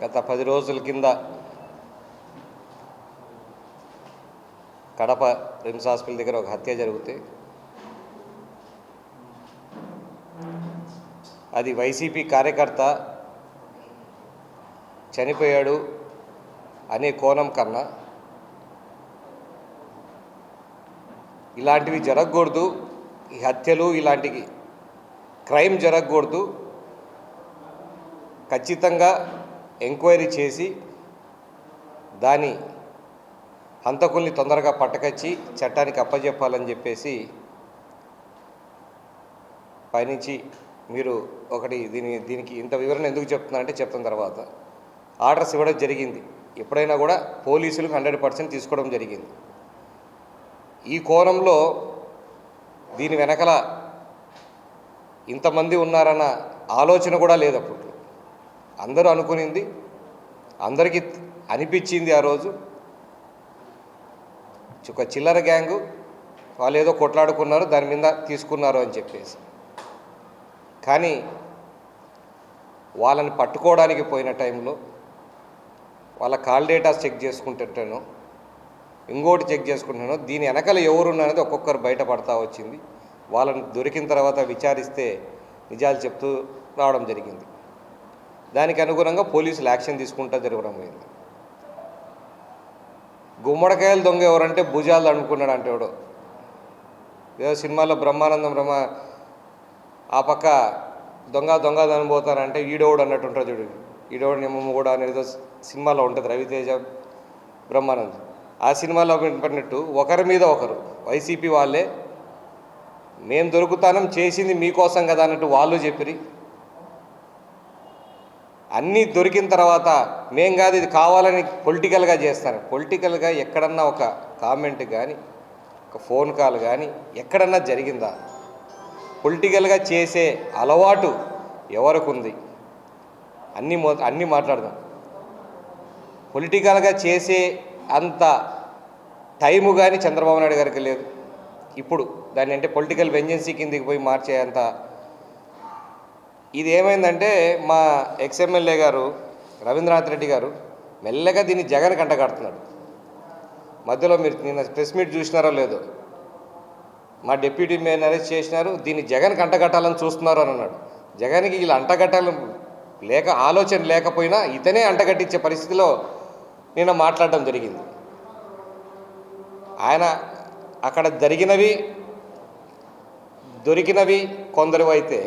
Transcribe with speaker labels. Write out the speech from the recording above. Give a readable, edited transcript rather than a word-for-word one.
Speaker 1: గత 10 రోజుల కింద కడప రిమ్స్ హాస్పిటల్ దగ్గర ఒక హత్య జరిగితే అది వైసీపీ కార్యకర్త చనిపోయాడు అనే కోణం కన్నా ఇలాంటివి జరగకూడదు, ఈ హత్యలు ఇలాంటి క్రైమ్ జరగకూడదు, ఖచ్చితంగా ఎంక్వైరీ చేసి దాని హంతకుల్ని తొందరగా పట్టకచ్చి చట్టానికి అప్పజెప్పాలని చెప్పేసి పైనుంచి మీరు ఒకటి దీనికి ఇంత వివరణ ఎందుకు చెప్తున్నారంటే చెప్తున్న తర్వాత ఆర్డర్స్ ఇవ్వడం జరిగింది. ఎప్పుడైనా కూడా పోలీసులకు 100% తీసుకోవడం జరిగింది. ఈ కోణంలో దీని వెనకల ఇంతమంది ఉన్నారన్న ఆలోచన కూడా లేదు. అప్పుడు అందరూ అనుకునింది, అందరికీ అనిపించింది ఆ రోజు ఒక చిల్లర గ్యాంగు, వాళ్ళు ఏదో కొట్లాడుకున్నారు, దాని మీద తీసుకున్నారు అని చెప్పేసి. కానీ వాళ్ళని పట్టుకోవడానికి పోయిన టైంలో వాళ్ళ కాల్ డేటాస్ చెక్ చేసుకుంటుంటాను, ఇంకోటి చెక్ చేసుకుంటున్నాను, దీని వెనకాల ఎవరున్నది ఒక్కొక్కరు బయటపడతా వచ్చింది. వాళ్ళని దొరికిన తర్వాత విచారిస్తే నిజాలు చెప్తూ రావడం జరిగింది. దానికి అనుగుణంగా పోలీసులు యాక్షన్ తీసుకుంటూ జరగడం అయింది. గుమ్మడికాయలు దొంగ ఎవరంటే భుజాలు అనుకున్నాడు అంటే ఎవడో ఏదో సినిమాలో బ్రహ్మానందం ఆ పక్క దొంగ అనుభవుతారంటే ఈడోడు అన్నట్టు ఉంటుంది చూడు, ఈడోడు నిమ్మ కూడా అనేది సినిమాలో ఉంటుంది, రవితేజ బ్రహ్మానందం. ఆ సినిమాలో పడినట్టు ఒకరి మీద ఒకరు వైసీపీ వాళ్ళే మేము దొరుకుతానం చేసింది మీకోసం కదా అన్నట్టు వాళ్ళు చెప్పిరి. అన్నీ దొరికిన తర్వాత మేం కాదు ఇది కావాలని పొలిటికల్గా చేస్తారు. పొలిటికల్గా ఎక్కడన్నా ఒక కామెంట్ కానీ ఒక ఫోన్ కాల్ కానీ ఎక్కడన్నా జరిగిందా? పొలిటికల్గా చేసే అలవాటు ఎవరికి ఉంది? అన్నీ మాట్లాడదాం. పొలిటికల్గా చేసే అంత టైము కానీ చంద్రబాబు నాయుడు గారికి లేదు. ఇప్పుడు దాన్ని అంటే పొలిటికల్ వెంజెన్సీ కిందకి పోయి మార్చే అంత ఇది ఏమైందంటే మా ఎక్స్ఎమ్మెల్యే గారు రవీంద్రనాథ్ రెడ్డి గారు మెల్లగా దీన్ని జగన్ కంటగడుతున్నాడు. మధ్యలో మీరు నిన్న ప్రెస్ మీట్ చూసినారో లేదో, మా డిప్యూటీ మేయర్ని అరెస్ట్ చేసినారు, దీన్ని జగన్ కంటగట్టాలని చూస్తున్నారు అని అన్నాడు. జగన్కి ఇలా అంటగట్టాలని ఆలోచన లేకపోయినా ఇతనే అంటగట్టించే పరిస్థితిలో నిన్న మాట్లాడడం జరిగింది. ఆయన అక్కడ జరిగినవి దొరికినవి కొందరు అయితే